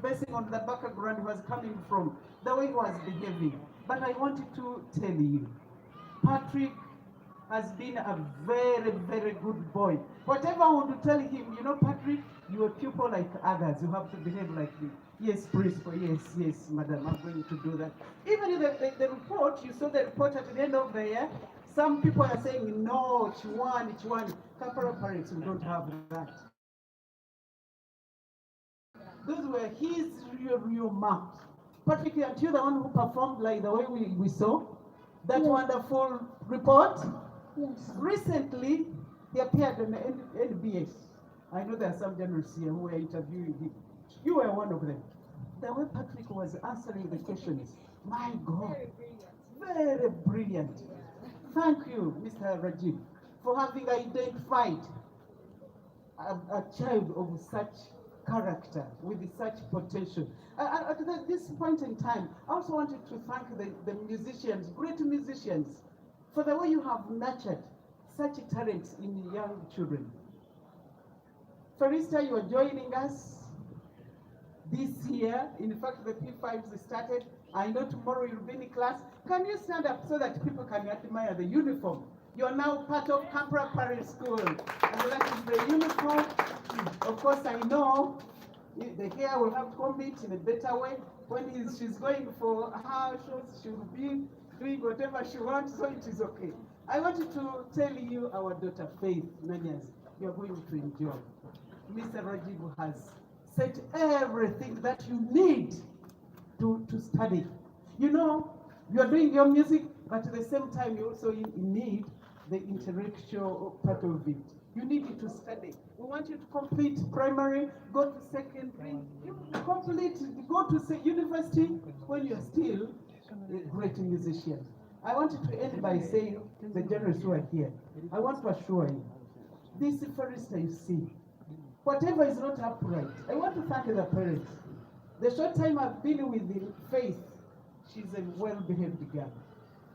basing on the background he was coming from, the way he was behaving. But I wanted to tell you, Patrick has been a very, very good boy. Whatever I want to tell him, Patrick, you're a pupil like others. You have to behave like me. Yes, principal. Yes, madam, I'm going to do that. Even in the report, you saw the report at the end of the year, some people are saying, no, Chiwani. Kampala parents, we don't have that. Those were his real marks. Patrick, aren't you the one who performed like the way we saw? That wonderful report? Yes. Recently, he appeared on the NBS. I know there are some journalists here who were interviewing him. You were one of them. The way Patrick was answering the questions, my God, very brilliant. Thank you, Mr. Rajiv, for having identified a child of such character, with such potential. At this point in time, I also wanted to thank the musicians, great musicians, for the way you have nurtured such talents in young children. Felista, you are joining us this year. In fact, the P5s started. I know tomorrow you'll be in class. Can you stand up so that people can admire the uniform? You are now part of Kampala Parent School. And that is the uniform. Of course, I know the hair will have to comb it in a better way. When she's going for her shows, she will be doing whatever she wants, so it is okay. I wanted to tell you, our daughter Faith Nanyas, you are going to enjoy. Mr. Rajiv has set everything that you need to study. You are doing your music, but at the same time you also need the intellectual part of it. You need it to study. We want you to complete primary, go to secondary, go to university when you're still a great musician. I wanted to end by saying, the journalists who are here, I want to assure you, this Felista you see, whatever is not upright, I want to thank the parents. The short time I've been with Faith, she's a well-behaved girl.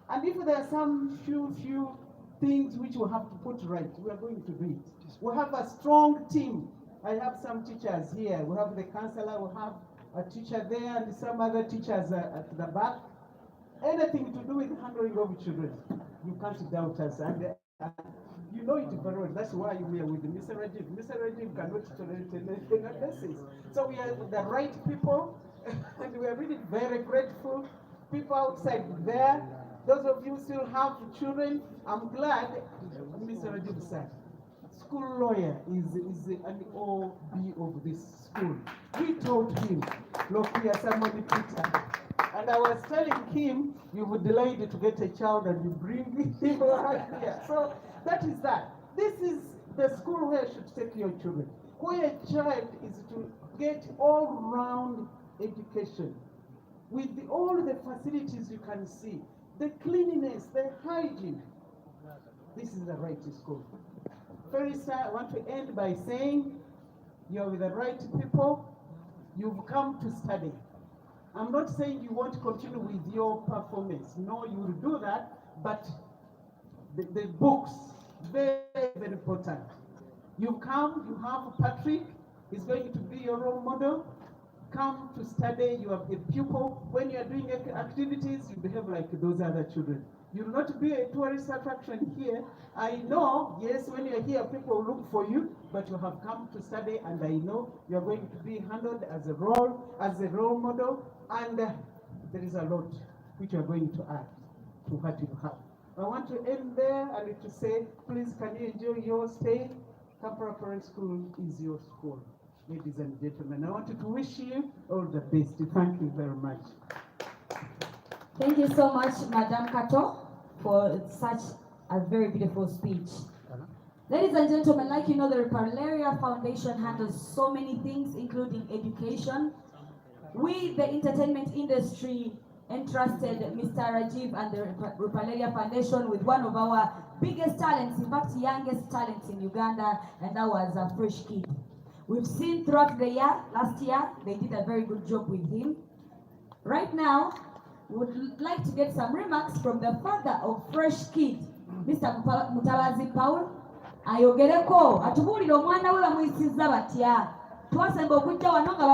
And if there are some few things which we have to put right, we are going to do it. We have a strong team. I have some teachers here. We have the counselor, we have a teacher there, and some other teachers at the back. Anything to do with handling of children, you can't doubt us. And you know it very well. That's why we are with Mr. Rajiv. Mr. Rajiv cannot tolerate anything else. So we are the right people, and we are really very grateful. People outside there, those of you who still have children, I'm glad Mr. Rajiv said, school lawyer is an OB of this school. We told him, look here, somebody Peter. And I was telling him, you would delay to get a child and you bring him right here. So that is that. This is the school where you should take your children. Where a child is to get all-round education with all the facilities you can see, the cleanliness, the hygiene. This is the right school. Felista, I want to end by saying you're with the right people. You've come to study. I'm not saying you won't continue with your performance. No, you will do that, but the books, very, very important. You come, you have Patrick, he's going to be your role model. Come to study, you are a pupil. When you are doing activities, you behave like those other children. You will not be a tourist attraction here. I know, yes, when you are here, people will look for you, but you have come to study, and I know you are going to be handled as a role model, and there is a lot which you are going to add to what you have. I want to end there and to say, please, can you enjoy your stay? Kampala Parent School is your school. Ladies and gentlemen, I wanted to wish you all the best. Thank you very much. Thank you so much, Madam Kato, for such a very beautiful speech. Ladies and gentlemen, like you know, the Rupalaria Foundation handles so many things, including education. We, the entertainment industry, entrusted Mr. Rajiv and the Rupalaria Foundation with one of our biggest talents, in fact, youngest talents in Uganda, and that was a Fresh Kid. We've seen throughout the year, last year, they did a very good job with him. Right now, we would like to get some remarks from the father of Fresh Kid, Mr. Mutawazi Paul. Ayogereko, atubulira omwana we bamuyisizza batya. twasemba okujja wano nga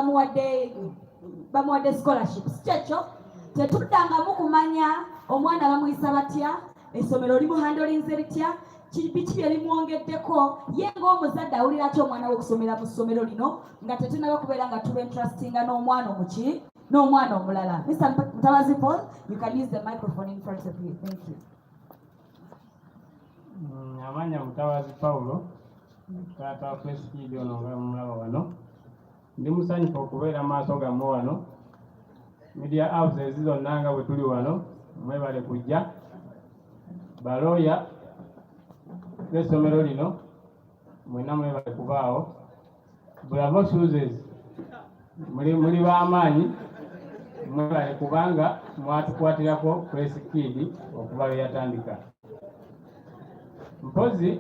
bamuwadde scholarships kyekyo tetuddangamu kumanya omwana bamuyisa batya essomero limuhandolinze litya biki bye limwongeddeko ye ng'omuzadde awulira ati omwana we okusomera mu ssomero lino nga tetunaba kubeera nga tuba entrustinga n'omwana omuki n'omwana omulala. Mr. Mutabazi Paul, you can use the microphone in front of you. Thank you. Amanya Mutabazi Paulo taata wa Felista ono nga mulaba wano ndi musanyufu okubeera maaso gammwe wano media houses zonna nga bwe tuli wano mwebale kujja balooya b'essomero lino mwenna mwebale kubaawo Bravo Shoes muli b'amaanyi mwebale kubanga mwatukwatirako Press Kid okuba lwe yatandika. Mpozi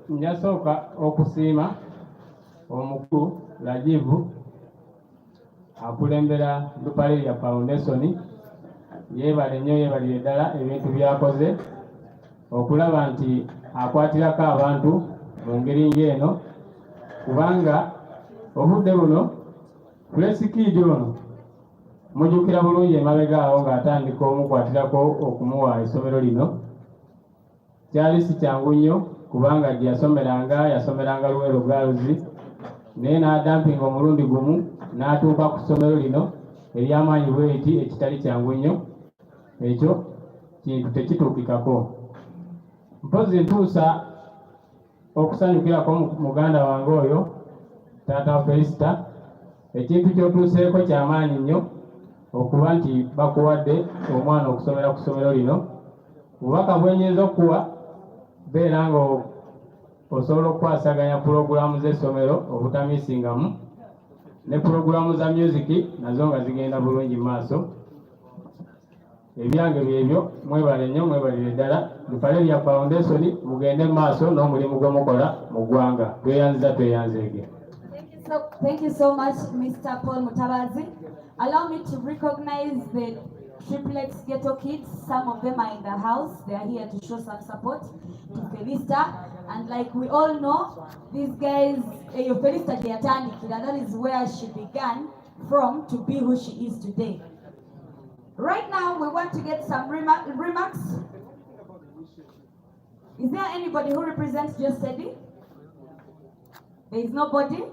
njasooka okusiima omukulu Rajivu akulembera Lupaleria Foundation yeebale nnyo yeebalire ddala ebintu byakoze okulaba nti akwatirako abantu mu ngeri ng'eno kubanga obudde buno Press Kid ono mujjukira bulungi emabega awo ng'atandika omukwatirako okumuwa essomero lino kyali si kyangu nnyo kubanga gye yasomeranga Luwero Girls naye n'adampinga omulundi gumu n'atuuka ku ssomero lino ery'amaanyi bw'eti ekitali kyangu nnyo ekyo kintu tekituukikako. Mpozi ntuusa okusanyukirako muganda wange oyo taata wa Felista ekintu ky'otuuseeko ky'amaanyi nnyo okuba nti bakuwadde omwana okusomera ku ssomero lino. Obubaka bwe nnyinza okuwa beera nga osobola okukwasaganya pulogulaamu z'essomero obutamiisingamu ne pulogulaamu za music nazo nga zigenda bulungi maaso. Ebyange byebyo mwebale nnyo mwebalire ddala Lupaleria Foundation mugende maaso n'omulimu gwe mukola mu ggwanga tweyanzeege. Thank you so much, Mr. Paul Mutabazi. Allow me to recognize the triplets ghetto kids. Some of them are in the house. They are here to show some support to Felista. And like we all know, these guys, Felista Jayatandikira, that is where she began from to be who she is today. Right now, we want to get some remarks. Is there anybody who represents Just Steady? There is nobody?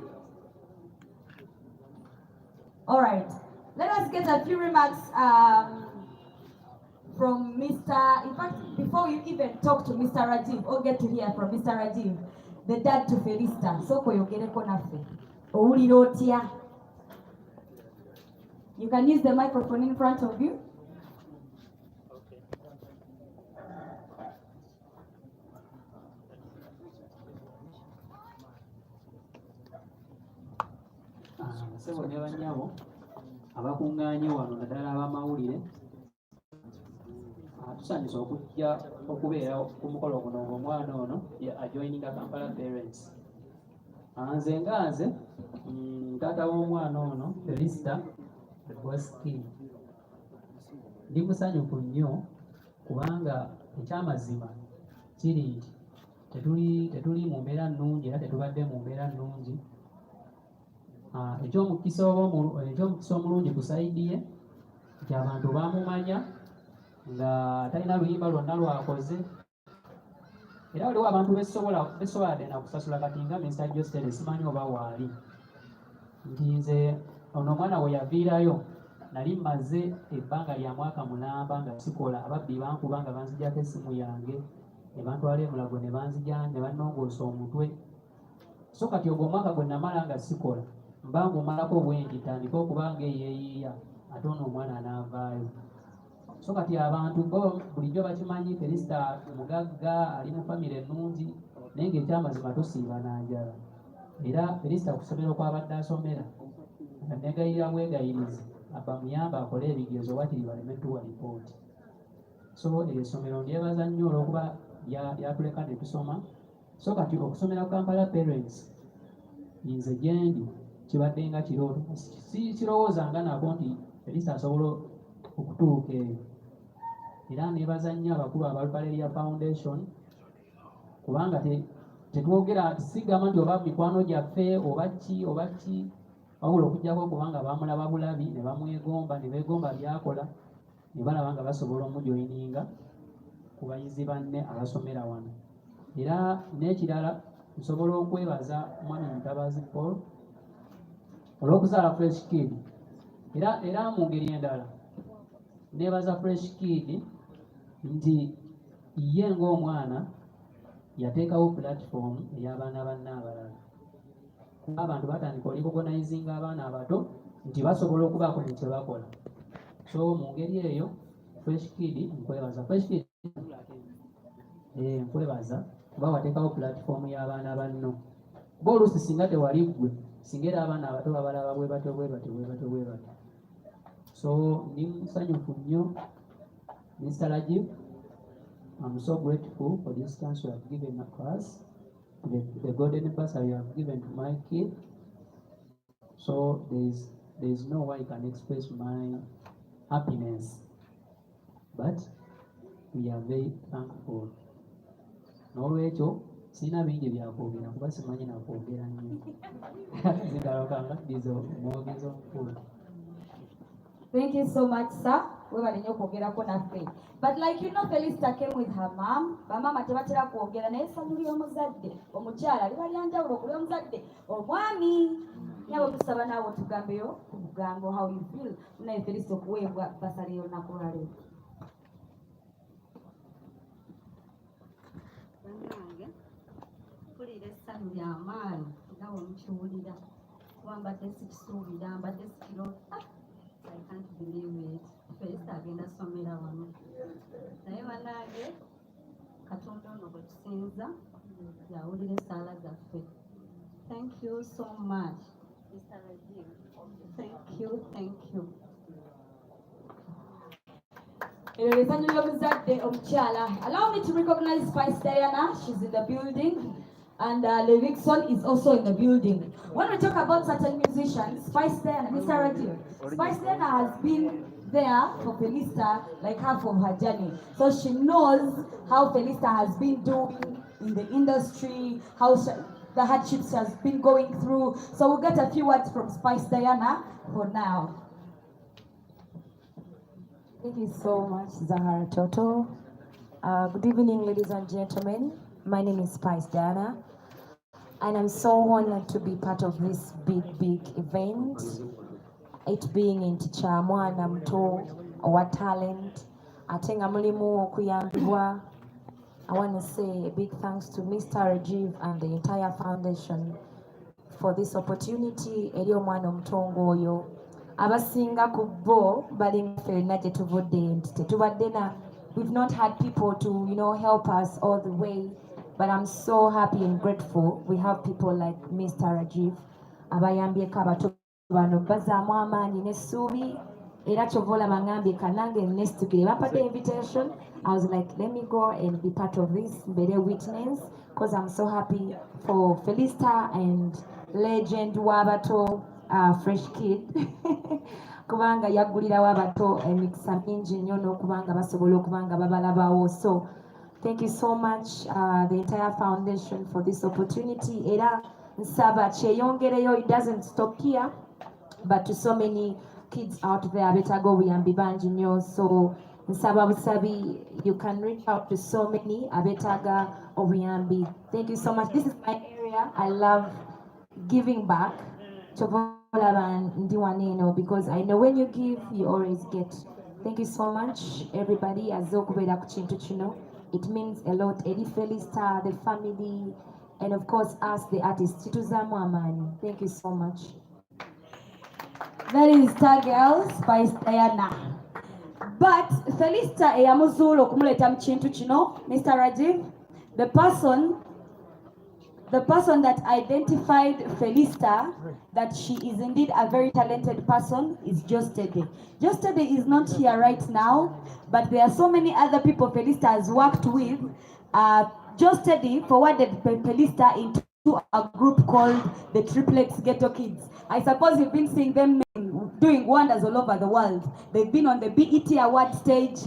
All right. Let us get a few remarks from Mr. In fact, before we even talk to Mr. Rajiv, or get to hear from Mr. Rajiv, the dad to Felista. So you can use the microphone in front of you. Sebo ne banyabo abakungaanye wano naddala ab'amawulire tusanyusa okujja okubeera ku mukolo guno ng'omwana ono ajoininga Kampala Parents. Nze taata w'omwana ono Felista Boskin ndi musanyufu nnyo kubanga ekyamazima kiri nti tetuli mu mbeera nnungi era tetubadde mu mbeera nnungi. Ekyomukisa omulungi ku sayidi ye nti abantu bamumanya nga talina luyimba lwonna lwakoze era waliwo abantu besobola dena kusasula kati nga Mr. Jostel simanyi oba waali nti nze ono omwana we yaviirayo nali mmaze ebbanga lya mwaka mulamba nga sikola ababbi bankuba nga banzijjako essimu yange ne bantwala emulago ne banzija ne bannongoosa omutwe. So kati ogwo omwaka gwe namala nga sikola mba ngumalako bwenti tandika okuba ng'eyeeyiiya ate ono omwana n'avaayo. So kati abantu bo bulijjo bakimanyi Felista mugagga ali mu famire ennungi naye ng'ekyamazima tosiiba na njala. Era Felista ku ssomero kw'abadde asomera nga negayirira bwegayirizi bamuyamba akole ebigezo wakiri baleme tuwa lipooti. So essomero ndyebaza nnyo olw'okuba lyatuleka ne tusoma. So kati okusomera Kampala Parents nze gyendi kibadde nga kirooto kirowoozanga nako nti Felista asobola okutuuka eyo. Era nebaza nnyo abakulu aba Lupaleria Foundation kubanga tetwogera sigamba nti oba mikwano gyaffe oba ki wabula okujjako kubanga bamulaba bulabi ne bamwegomba ne beegomba byakola ne balaba nga basobola omujoyininga ku bayizi banne abasomera wano. Era n'ekirala nsobola okwebaza mwami Mutabazi Paul olw'okuzaala Fresh Kid. Era mu ngeri endala neebaza Fresh Kid nti ye ng'omwana yateekawo platform ey'abaana banne abalala. Kuba abantu batandika oligogonayizinga abaana abato nti basobola okubaako ne kye bakola. So mu ngeri eyo Fresh Kid nkwebaza. Fresh Kid nkwebaza kuba wateekawo platform y'abaana banno. Kuba oluusi singa tewali ggwe, singa era abaana abato babalaba bwe batyo. So ndi musanyufu nnyo Mr. Rajiv. I'm so grateful for this chance you have given us, the golden bursary you have given to my kid. So there is no way I can express my happiness, but we are very thankful. N'olwekyo sina bingi byakwogera kuba simanyi nakwogera nnyo. Zindalokanga dizo mwogezi omukulu. Thank you so much, sir. Wewe ninyo kuongera ko naffe. But like you know, Felista came with her mom. Bamama tebatera kuongera naye sanyuli omuzadde. Omukyala liba lyanjawulo kuli omuzadde. Omwami nyabo tusaba nawo tugambeyo ku bugambo how you feel. Naye Felista okuweebwa basale y'olunaku lwaleero. Bannange mpulira essanyu ly'amaanyi nga bwemukiwulira kuba mbadde sikisuubira mbadde sikirota. I can't believe it. Felista agenda somera wano. Naye bannange Katonda ono bwe tusinza yawulira essaala zaffe. Thank you so much, Mr. Rajiv. Thank you. Allow me to recognize Spice Diana. She's in the building. And Levikson is also in the building. When we talk about certain musicians, Spice Diana, Mr. Rajiv, Spice Diana has been there for Felista like half of her journey. So she knows how Felista has been doing in the industry, how the hardships she has been going through. So we'll get a few words from Spice Diana for now. Thank you so much, Zahara Toto. Good evening, ladies and gentlemen. My name is Spice Diana, and I'm so honored to be part of this big event. It being in Mwana Mto, our talent. Atenga mulimu okuyambibwa. I want to say a big thanks to Mr. Rajiv and the entire foundation for this opportunity. Eri omwana omutongo oyo. Abasinga ku bo balinga ffenna gye tuvudde nti tetubadde na. We've not had people to, help us all the way. But I'm so happy and grateful. We have people like Mr. Rajiv. Abayambyeko abato bano bazaamu amaanyi n'essuubi. Era kyovola bangambye kanange nestukire. Bampadde invitation. I was like, let me go and be part of this, better witness, because I'm so happy for Felista and legend w'abato, Fresh Kid. Kubanga yaggulirawo abato emikisa mingi nnyo n'okubanga basobola okubanga babalabawo. So thank you so much, the entire foundation, for this opportunity. Era nsaba kyeyongereyo, it doesn't stop here, but to so many kids out there, betaaga obuyambi bangi nnyo. So nsaba busabi, you can reach out to so many abetaaga obuyambi. Thank you so much. This is my area. I love giving back. Because I know when you give, you always get. Thank you so much, everybody. It means a lot. Eddie Felista, the family, and of course us, the artists. Thank you so much. That is Star Girl, Spice Diana. But Felista eyamuzula okumuleta mu kintu kino, Mr. Rajiv, the person that identified Felista, that she is indeed a very talented person, is Jostede. Jostede is not here right now, but there are so many other people Felista has worked with. Jostede forwarded Felista into a group called the Triplex Ghetto Kids. I suppose you've been seeing them doing wonders all over the world. They've been on the BET award stage,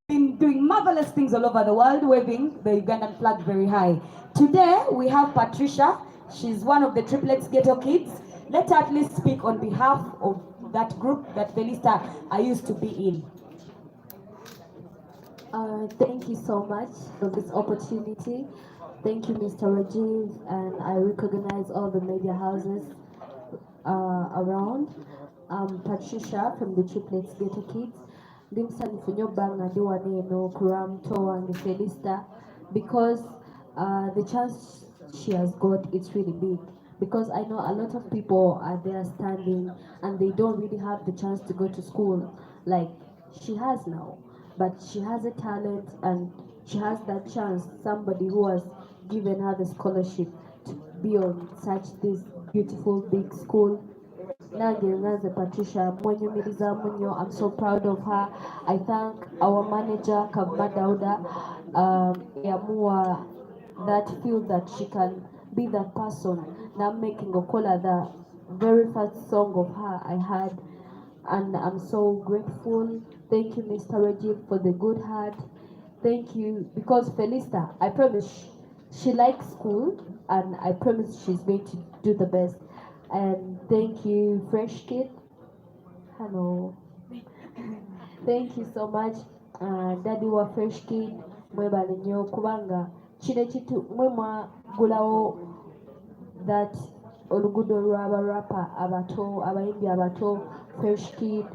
been doing marvelous things all over the world, waving the Ugandan flag very high. Today we have Patricia. She's one of the Triplex Ghetto Kids. Let her at least speak on behalf of that group that Felista I used to be in. Thank you so much for this opportunity. Thank you, Mr. Rajiv, and I recognize all the media houses around. I'm Patricia from the Triplets Ghetto Kids. Ndimsanifu nnyo bbanga ndi wano eno kulwa muto wange Felista because the chance she has got is really big. Because I know a lot of people are there standing and they don't really have the chance to go to school like she has now. But she has a talent and she has that chance, somebody who has given her the scholarship to be on such this beautiful big school. Nange ngaze Patricia mwenyumiriza munyo. I'm so proud of her. I thank our manager Kavma Dauda Yamua that feel that she can be that person. Now making Okola the very first song of her I had, and I'm so grateful. Thank you, Mr. Rajiv, for the good heart. Thank you, because Felista, I promise she likes school, and I promise she's going to do the best. And thank you, Fresh Kid. Hello. Thank you so much, Daddy wa Fresh Kid. Mwebale nnyo kubanga kino kitu mwe mwagulawo that oluguudo lw'abarapa abato, abayimbi abato, Fresh Kid.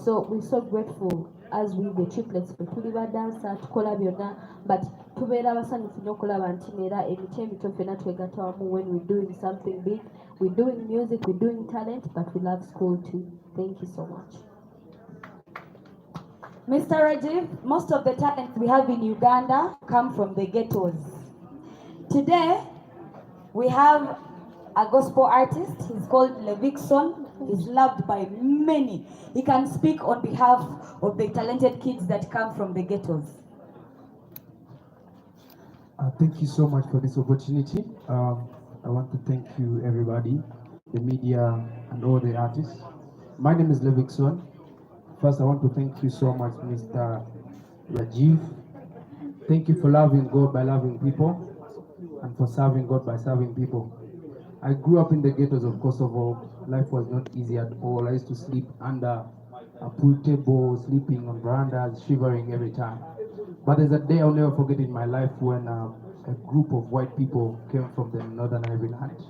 So we're so grateful as we the triplets tuli ba dancer tukola byonna, but tubeera abasanyufu nnyo okulaba nti neera emiti emito ffenna twegatta wamu when we're doing something big. We're doing music, we're doing talent, but we love school too. Thank you so much. Mr. Rajiv, most of the talents we have in Uganda come from the ghettos. Today, we have a gospel artist. He's called Levikson. He's loved by many. He can speak on behalf of the talented kids that come from the ghettos. Thank you so much for this opportunity. I want to thank you, everybody, the media and all the artists. My name is Levikson. First, I want to thank you so much, Mr. Rajiv. Thank you for loving God by loving people and for serving God by serving people. I grew up in the ghettos of Kosovo. Life was not easy at all. I used to sleep under a pool table, sleeping on verandas, shivering every time. But there's a day I'll never forget in my life when a group of white people came from the northern Ireland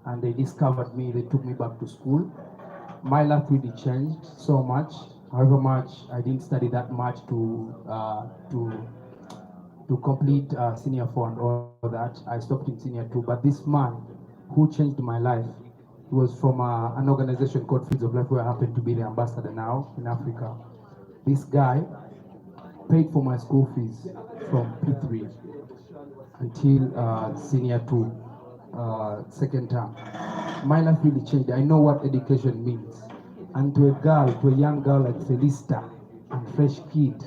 and they discovered me. They took me back to school. My life really changed so much. However much I didn't study that much to complete senior 4 and all that. I stopped in senior 2. But this man who changed my life, he was from an organization called Fields of Life, where I happen to be the ambassador now in Africa. This guy paid for my school fees from P3 until senior 2, second term. My life really changed. I know what education means. And to a young girl like Felista and Fresh Kid,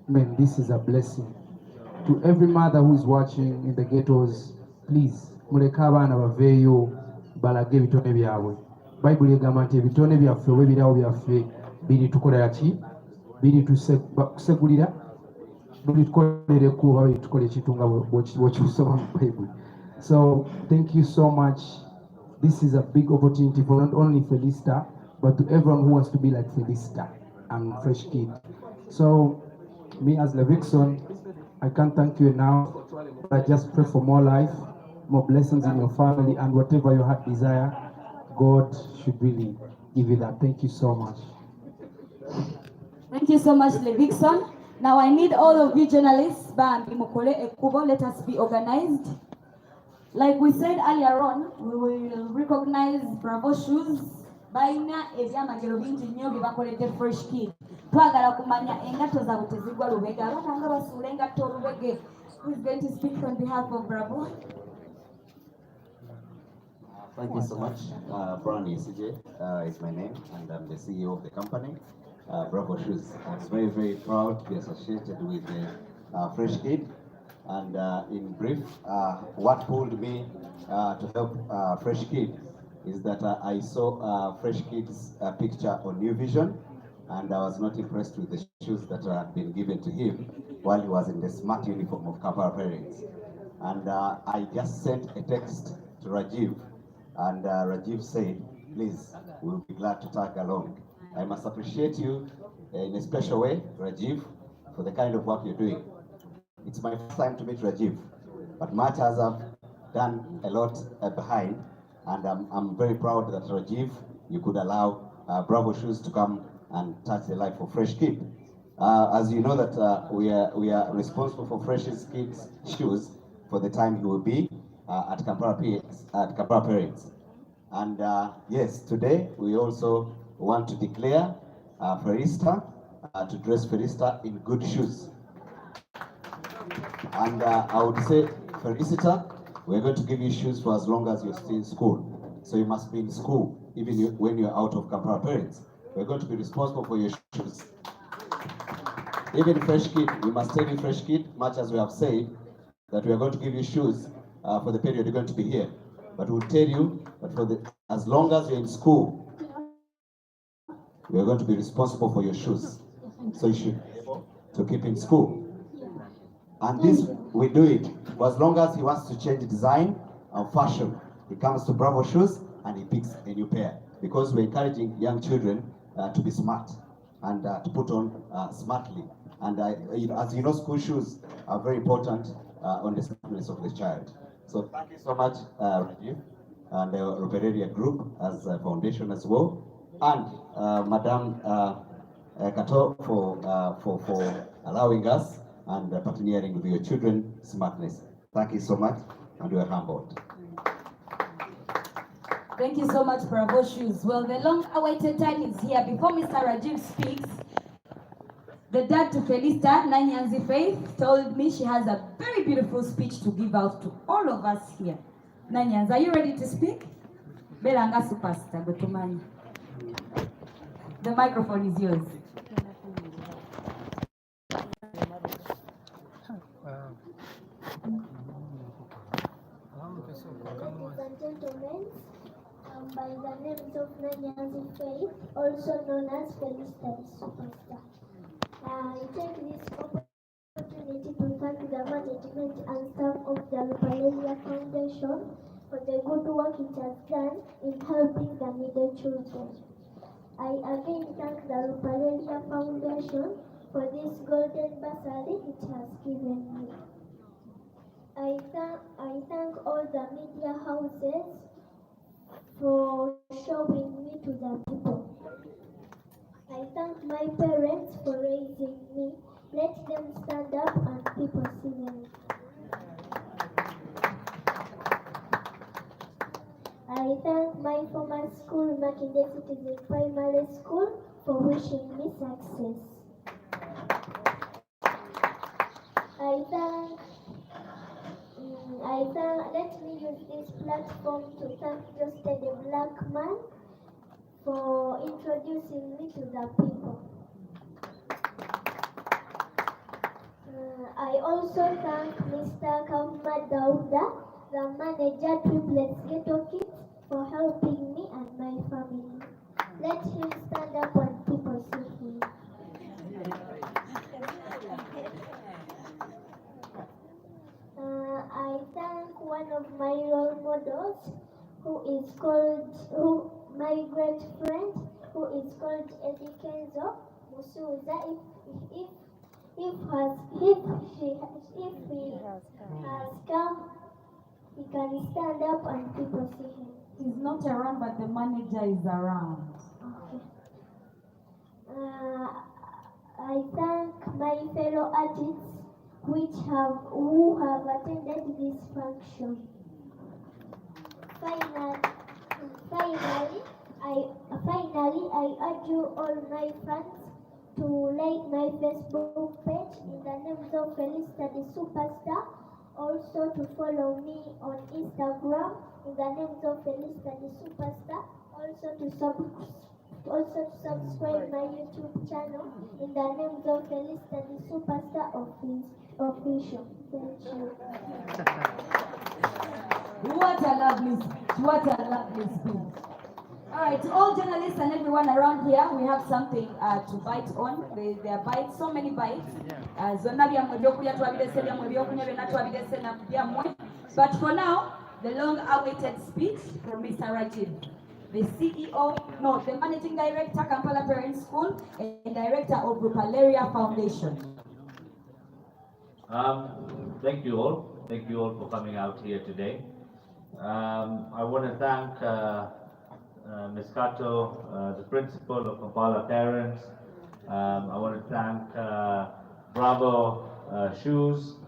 man, this is a blessing. To every mother who is watching in the ghettos, please, muleka abaana baveeyo balage ebitone byabwe. Bayibuli egamba nti ebitone byaffe oba ebirawo byaffe biri tukolera ki? Biri tusegulira, biri tukolera ekkubo oba biri tukola ekintu nga bw'ekisoma mu Bayibuli. So thank you so much. This is a big opportunity for not only Felista, but to everyone who wants to be like Felista and Fresh Kid. So me as Levikson, I can't thank you enough. I just pray for more life, more blessings in your family, and whatever your heart desire, God should really give you that. Thank you so much. Thank you so much, Levikson. Now I need all of you journalists, let us be organized. Like we said earlier on, we will recognize Bravo Shoes. Baina ebyamagero bingi nnyo bye bakoledde Fresh Kid. Twagala kumanya engatto zaabwe tezigwa lubega. Abatanga basuula engatto olubege. Who is going to speak on behalf of Bravo? Thank you so much. Brian CJ is my name, and I'm the CEO of the company, Bravo Shoes. I'm very, very proud to be associated with the Fresh Kid. And in brief, what pulled me to help Fresh Kid is that I saw Fresh Kid's picture on New Vision, and I was not impressed with the shoes that had been given to him while he was in the smart uniform of Kampala parents. And I just sent a text to Rajiv And Rajiv said, please, we'll be glad to tag along. I must appreciate you in a special way, Rajiv, for the kind of work you're doing. It's my first time to meet Rajiv, but much as I've done a lot behind, and I'm very proud that Rajiv, you could allow Bravo Shoes to come and touch the life of Fresh Kid. As you know that we are responsible for Fresh Kid's shoes for the time he will be at Kampala Parents. And yes, today we also want to declare Felista to dress Felista in good shoes. And I would say, Felicita, we're going to give you shoes for as long as you're still in school. So you must be in school, even when you're out of Kampala Parents. We're going to be responsible for your shoes. Even Fresh Kid, we must tell you, Fresh Kid, much as we have said, that we are going to give you shoes for the period you're going to be here. But we'll tell you that as long as you're in school, we are going to be responsible for your shoes. So you should be able to keep in school. And this, we do it for as long as he wants to change design and fashion. He comes to Bravo Shoes and he picks a new pair. Because we're encouraging young children to be smart and to put on smartly. And as you know, school shoes are very important on the smartness of the child. So thank you so much, Rajiv, and the Ropereria Group as a foundation as well. And Madam Kato for allowing us and partnering with your children's smartness. Thank you so much, and we are humbled. Thank you so much, Bravo Shoes. Well, the long-awaited time is here. Before Mr. Rajiv speaks, the dad to Felista, Nanyanzi Faith, told me she has a very beautiful speech to give out to all of us here. Nanyanzi, are you ready to speak? Belanga superstar, Gotumani. The microphone is yours. Ladies and gentlemen, by the names of Nanyanzi Faith, also known as Felista the Superstar. I take this opportunity to thank the management and staff of the Luparelia Foundation for the good work it has done in helping the needy children. I again thank the Luparelia Foundation for this golden bursary it has given me. I thank all the media houses for showing me to the people. I thank my parents for raising me. Let them stand up and people see them. I thank my former school, Makinde Citizen Primary School, for wishing me success. Let me use this platform to thank Justin the Black Man for introducing me to the people. I also thank Mr. Kavma Dauda, the manager Triplets Ghetto Kids, for helping me and my family. Let him stand up and people see him. I thank one of my role models, my great friend, who is called Eddie Kenzo Musuza. If he has come, he can stand up and people see him. He's not around, but the manager is around. Okay. I thank my fellow artists who have attended this function. Finally, I urge you all my fans to like my Facebook page in the name of Felista the Superstar. Also to follow me on Instagram in the name of Felista the Superstar. Also to subscribe my YouTube channel in the name of Felista the Superstar Official. Thank you. What a lovely speech. All right, to all journalists and everyone around here, we have something to bite on. There are bites, so many bites. But for now, the long-awaited speech from Mr. Rajiv, the the Managing Director, Kampala Parents School, and Director of Rupaleria Foundation. Thank you all. Thank you all for coming out here today. I want to thank Ms. Kato, the principal of Kampala Parents. I want to thank Bravo Shoes,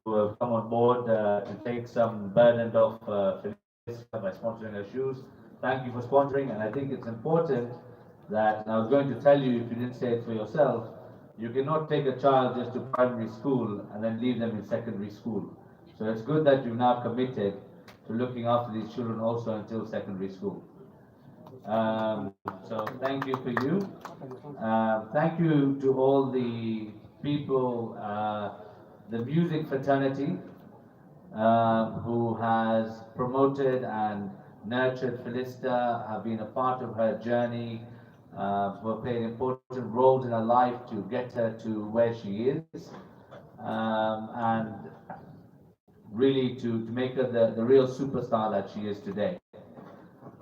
who have come on board to take some burden off Felista by sponsoring her shoes. Thank you for sponsoring, and I think it's important that, and I was going to tell you if you didn't say it for yourself, you cannot take a child just to primary school and then leave them in secondary school. So it's good that you've now committed to looking after these children also until secondary school. So thank you for you. Thank you to all the people, the music fraternity, who has promoted and nurtured Felista, have been a part of her journey, who have played important roles in her life to get her to where she is, and really to make her the real superstar that she is today.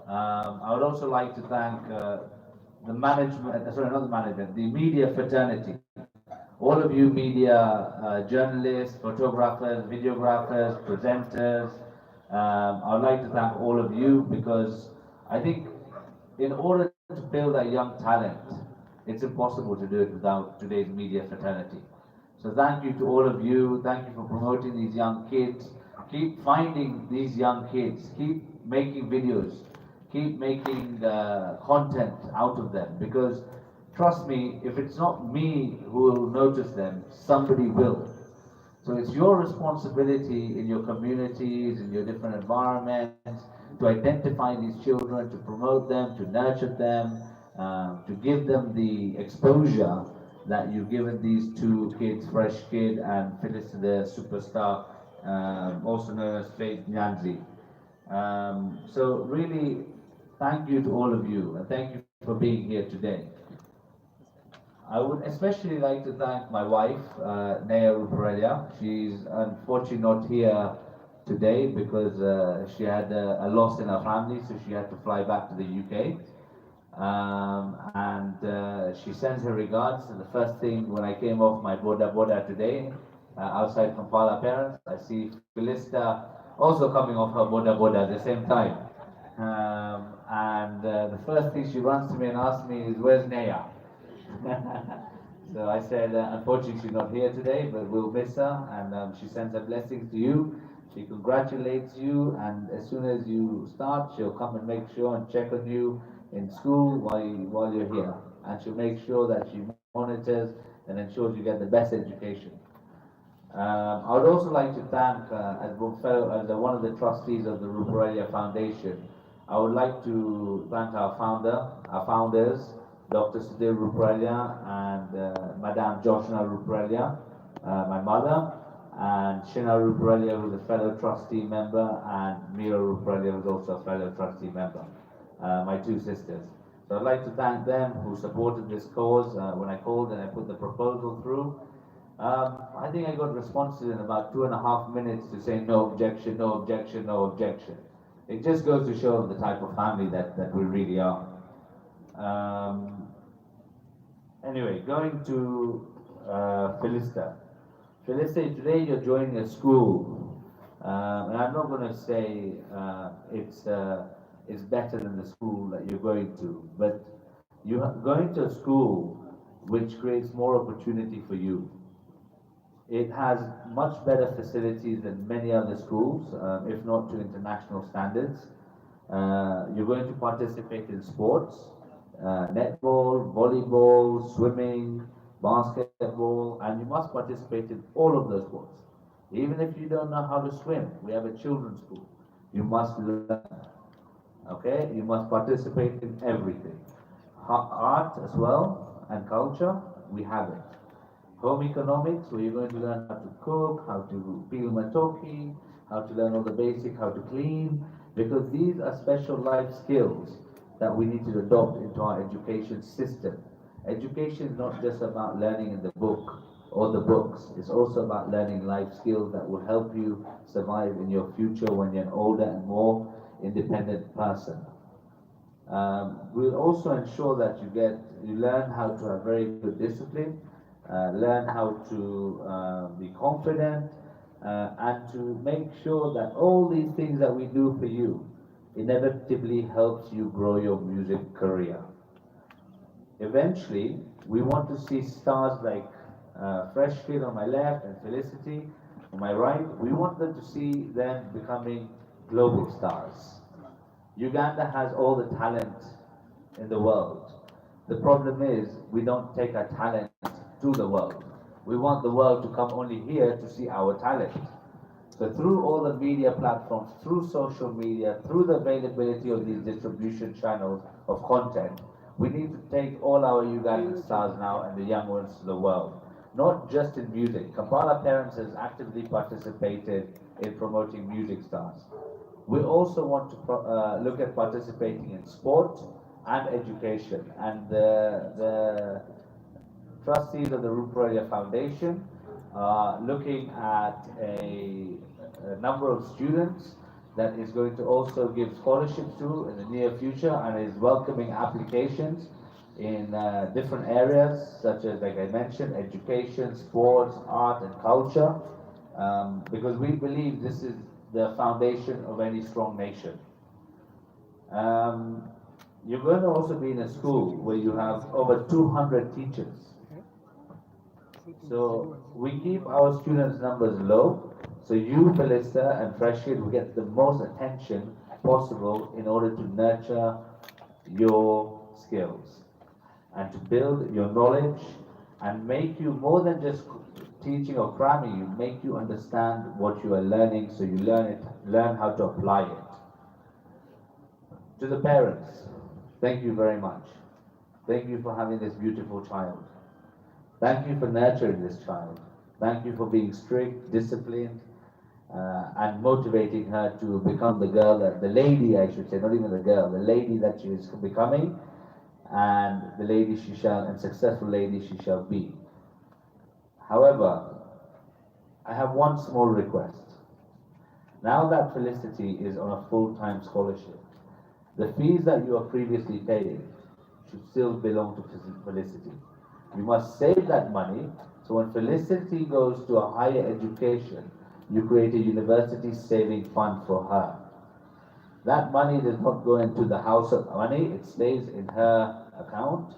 I would also like to thank the management, sorry, not the management, the media fraternity. All of you media journalists, photographers, videographers, presenters, I would like to thank all of you, because I think in order to build a young talent, it's impossible to do it without today's media fraternity. So thank you to all of you. Thank you for promoting these young kids. Keep finding these young kids. Keep making videos. Keep making content out of them, because trust me, if it's not me who will notice them, somebody will. So it's your responsibility in your communities, in your different environments, to identify these children, to promote them, to nurture them, to give them the exposure that you've given these two kids, Fresh Kid and Felista, the superstar, also known as Faith Nyanzi. So really, thank you to all of you, and thank you for being here today. I would especially like to thank my wife, Naya Ruparelia. She's unfortunately not here today because she had a loss in her family, so she had to fly back to the UK. She sends her regards. And the first thing when I came off my border today, outside Kampala Parents, I see Felista also coming off her border at the same time. The first thing she runs to me and asks me is, "Where's Naya?" So I said, unfortunately she's not here today, but we'll miss her, and she sends her blessings to you. She congratulates you, and as soon as you start, she'll come and make sure and check on you in school while you're here, and she'll make sure that she monitors and ensures you get the best education. I would also like to thank, as one of the trustees of the Ruparelia Foundation, I would like to thank our founders, Dr. Sudhir Ruparelia and Madame Joshna Ruparelia, my mother, and Shina Ruparelia, who's a fellow trustee member, and Mira Ruparelia, who's also a fellow trustee member, my two sisters. So I'd like to thank them who supported this cause when I called and I put the proposal through. I think I got responses in about 2.5 minutes to say no objection, no objection, no objection. It just goes to show the type of family that we really are. Anyway, going to Felista. Felista, today you're joining a school, and I'm not going to say it's better than the school that you're going to, but you're going to a school which creates more opportunity for you. It has much better facilities than many other schools, if not to international standards. You're going to participate in sports, netball, volleyball, swimming, basketball, and you must participate in all of those sports. Even if you don't know how to swim, we have a children's school. You must learn, okay? You must participate in everything. Art as well, and culture, we have it. Home economics, where you're going to learn how to cook, how to peel matoke, how to learn all the basic, how to clean, because these are special life skills that we need to adopt into our education system. Education is not just about learning in the book. or the books. It's also about learning life skills that will help you survive in your future when you're an older and more independent person. We'll also ensure that you learn how to have very good discipline, learn how to be confident, and to make sure that all these things that we do for you inevitably helps you grow your music career. Eventually, we want to see stars like Freshfield on my left and Felicity on my right. We want them to see them becoming global stars. Uganda has all the talent in the world. The problem is we don't take our talent to the world. We want the world to come only here to see our talent. So through all the media platforms, through social media, through the availability of these distribution channels of content, we need to take all our Ugandan stars now and the young ones to the world. Not just in music. Kampala Parents has actively participated in promoting music stars. We also want to look at participating in sport and education. And the trustees of the Ruparia Foundation are looking at a number of students that is going to also give scholarships to in the near future, and is welcoming applications in different areas such as, like I mentioned, education, sports, art and culture, because we believe this is the foundation of any strong nation. You're going to also be in a school where you have over 200 teachers. So we keep our students' numbers low, so you, Felista and Freshfield, will get the most attention possible in order to nurture your skills and to build your knowledge and make you more than just teaching or cramming you, make you understand what you are learning, so you learn how to apply it. To the parents, thank you very much. Thank you for having this beautiful child. Thank you for nurturing this child. Thank you for being strict, disciplined, and motivating her to become the girl, the lady, I should say, not even the girl, the lady that she is becoming, and the lady she shall, and successful lady she shall be. However, I have one small request. Now that Felicity is on a full-time scholarship, the fees that you are previously paying should still belong to Felicity. You must save that money, so when Felicity goes to a higher education, you create a university saving fund for her. That money does not go into the house of money, it stays in her account,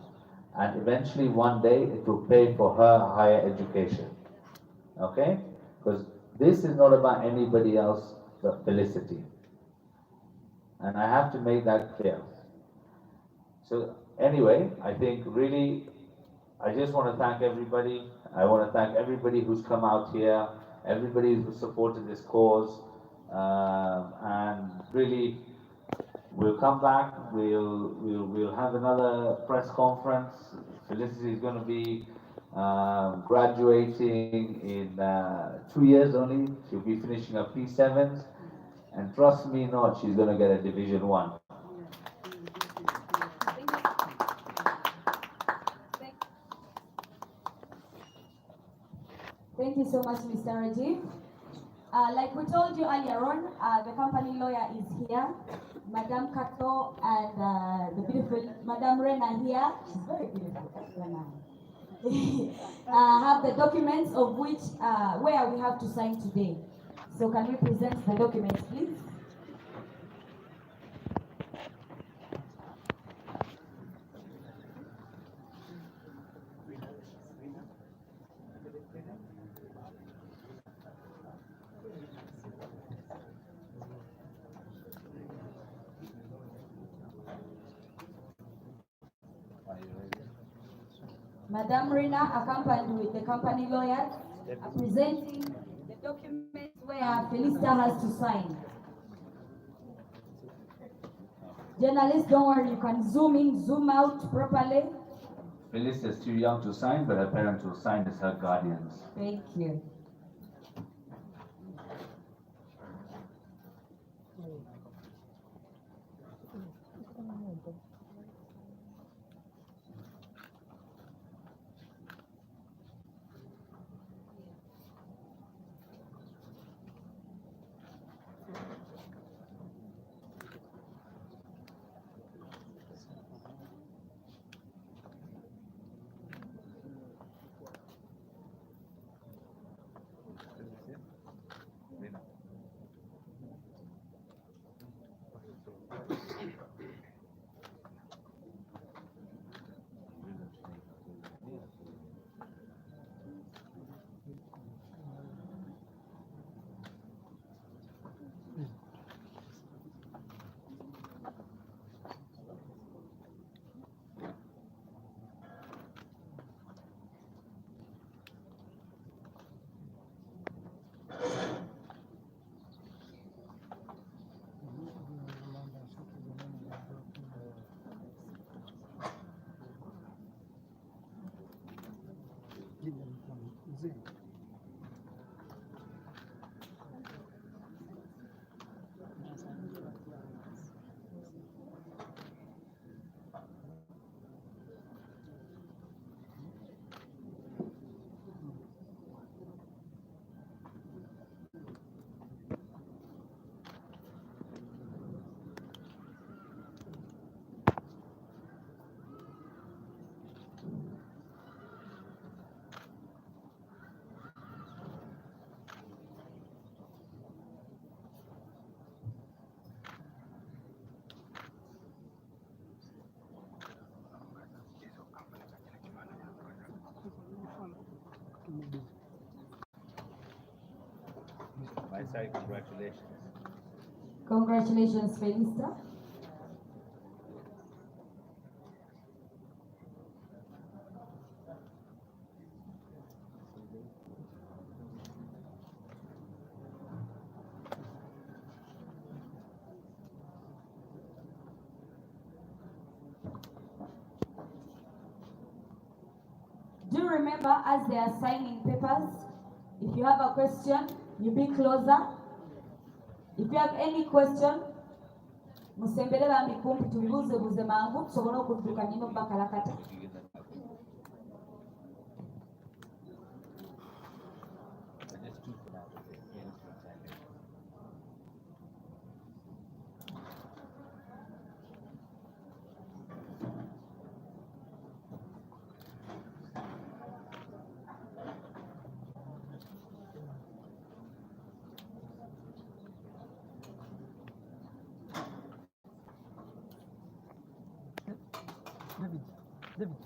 and eventually one day it will pay for her higher education. Okay? Because this is not about anybody else but Felicity. And I have to make that clear. So anyway, I think really, I just want to thank everybody. I want to thank everybody who's come out here, everybody who supported this cause, and really, we'll come back. We'll have another press conference. Felicity is going to be graduating in 2 years only. She'll be finishing her P7s, and trust me not, she's going to get a Division 1. Thank you so much, Mr. Rajiv. Like we told you earlier on, the company lawyer is here. Madame Kato and the beautiful Madame Rena here. She's very beautiful, Rena. Have the documents of which, where we have to sign today. So can we present the documents, please? Madame Rina, accompanied with the company lawyers, are presenting the documents where Felista has to sign. Journalists, don't worry, you can zoom in, zoom out properly. Felista is too young to sign, but her parents will sign as her guardians. Thank you. My side, congratulations. Congratulations, Felista. Do remember, as they are signing papers, if you have a question, you be closer. If you have any question, musembele bambi kumpi tubibuze mangu tusobole okudduka nino bakalakata. David.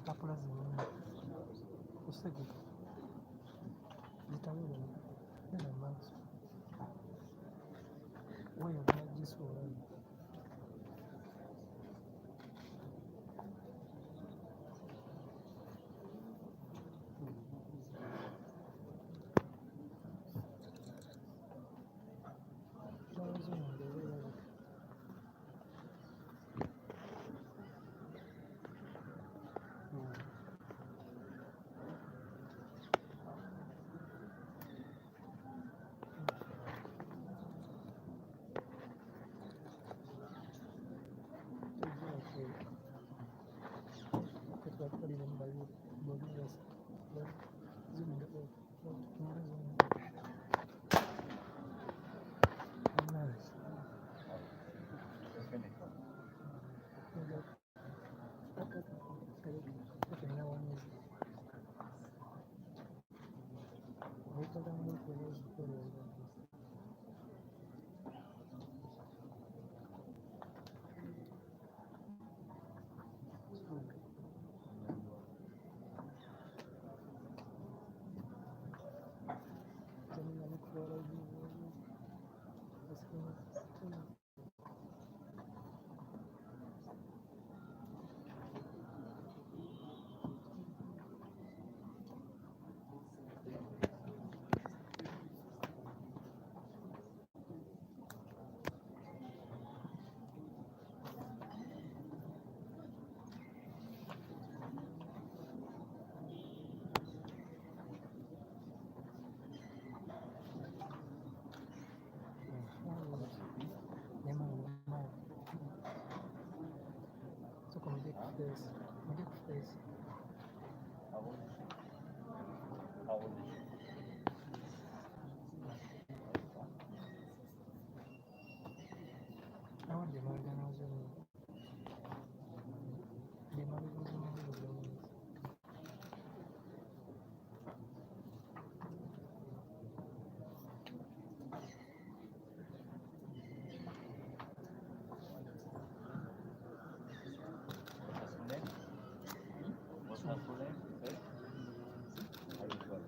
Mpapula zimwe usege zitabire na max wewe unajisura What's her full name? Sorry? How do you spell it?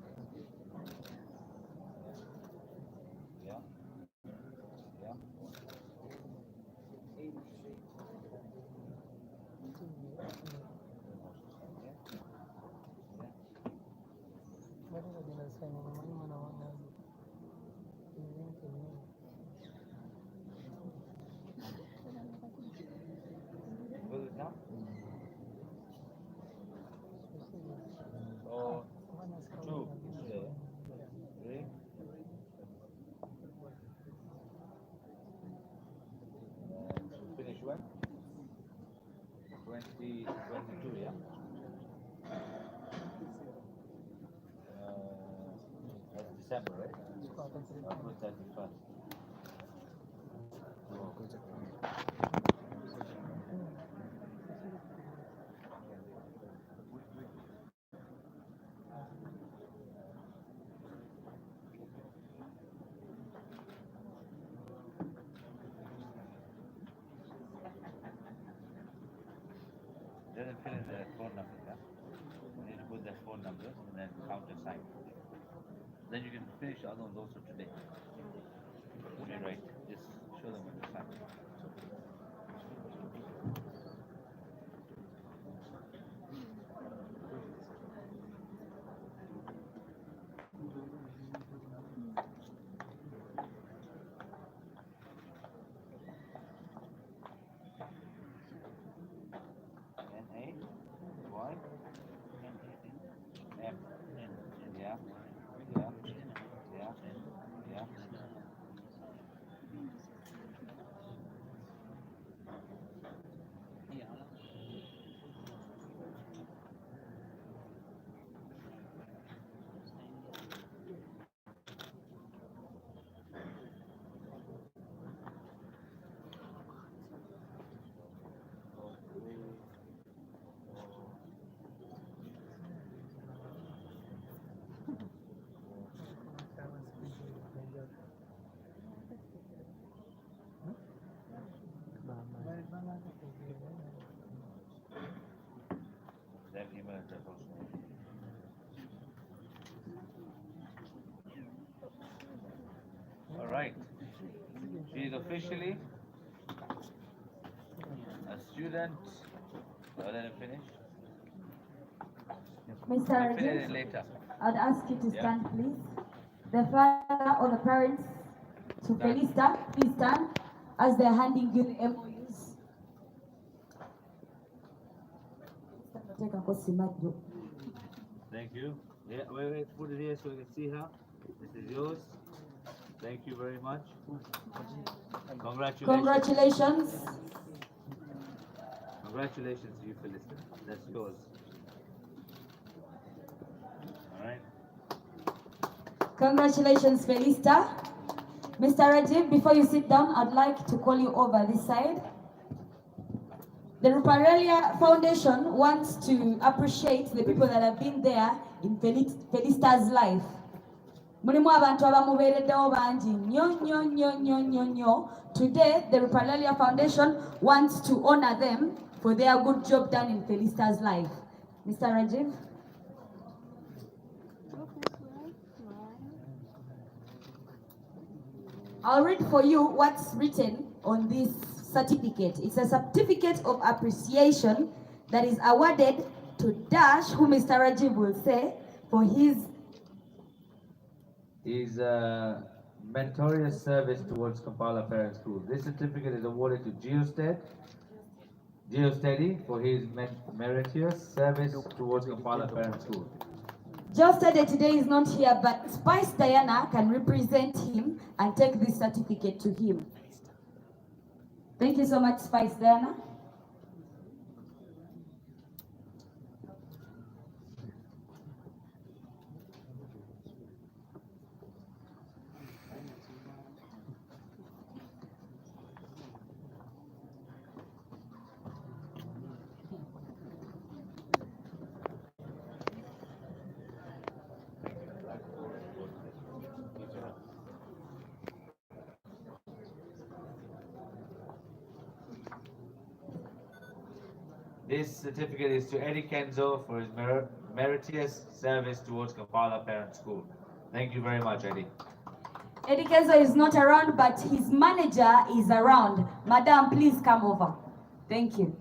Yeah. Yeah. What is it now? So, 2 today. 3. And finish when? 2022, yeah? That's December, right? Not 31st. Doesn't fill in the phone number, yeah? You need to put the phone numbers and then countersign. Then you can finish the other ones also today. Okay, right. Just show them what to sign. N-A, Y, M, yeah, yeah, yeah, yeah. That email address also. All right. She is officially a student. Oh, let him finish. Mr. We'll fill it Rajiv, in later. I'd ask you to Yeah. stand, please. The father or the parents to Felista, please stand as they're handing you the MOUs. Thank you. Yeah, wait, put it here so we can see her. This is yours. Thank you very much. Congratulations. Congratulations. Congratulations to you, Felista. That's yours. All right. Congratulations, Felista. Mr. Rajiv, before you sit down, I'd like to call you over this side. The Ruparelia Foundation wants to appreciate the people that have been there in Felista's life. Mulimu abantu abamubeereddewo bangi nnyo. Today, the Ruparelia Foundation wants to honor them for their good job done in Felista's life. Mr. Rajiv. I'll read for you what's written on this certificate. It's a certificate of appreciation that is awarded to Dash, who Mr. Rajiv will say, for his meritorious service towards Kampala Parent School. This certificate is awarded to Geosteady for his meritorious service towards Kampala Parent School. Geosteady today is not here, but Spice Diana can represent him and take this certificate to him. Thank you so much, Spice Diana. This certificate is to Eddie Kenzo for his meritorious service towards Kampala Parent School. Thank you very much, Eddie. Eddie Kenzo is not around, but his manager is around. Madam, please come over. Thank you.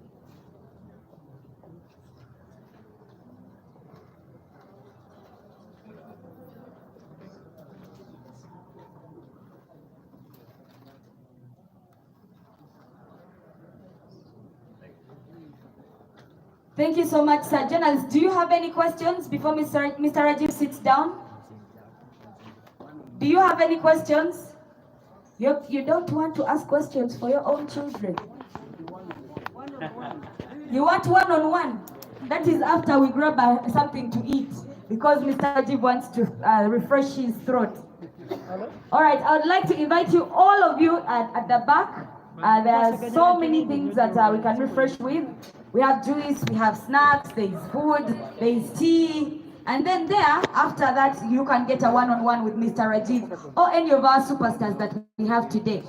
Thank you so much, sir. Journalists, do you have any questions before Mr. Rajiv sits down? Do you have any questions? You don't want to ask questions for your own children. You want one-on-one? That is after we grab something to eat, because Mr. Rajiv wants to refresh his throat. All right, I would like to invite you, all of you at the back. There are so many things that we can refresh with. We have juice, we have snacks, there is food, there is tea. And then there, after that, you can get a one-on-one with Mr. Rajiv or any of our superstars that we have today.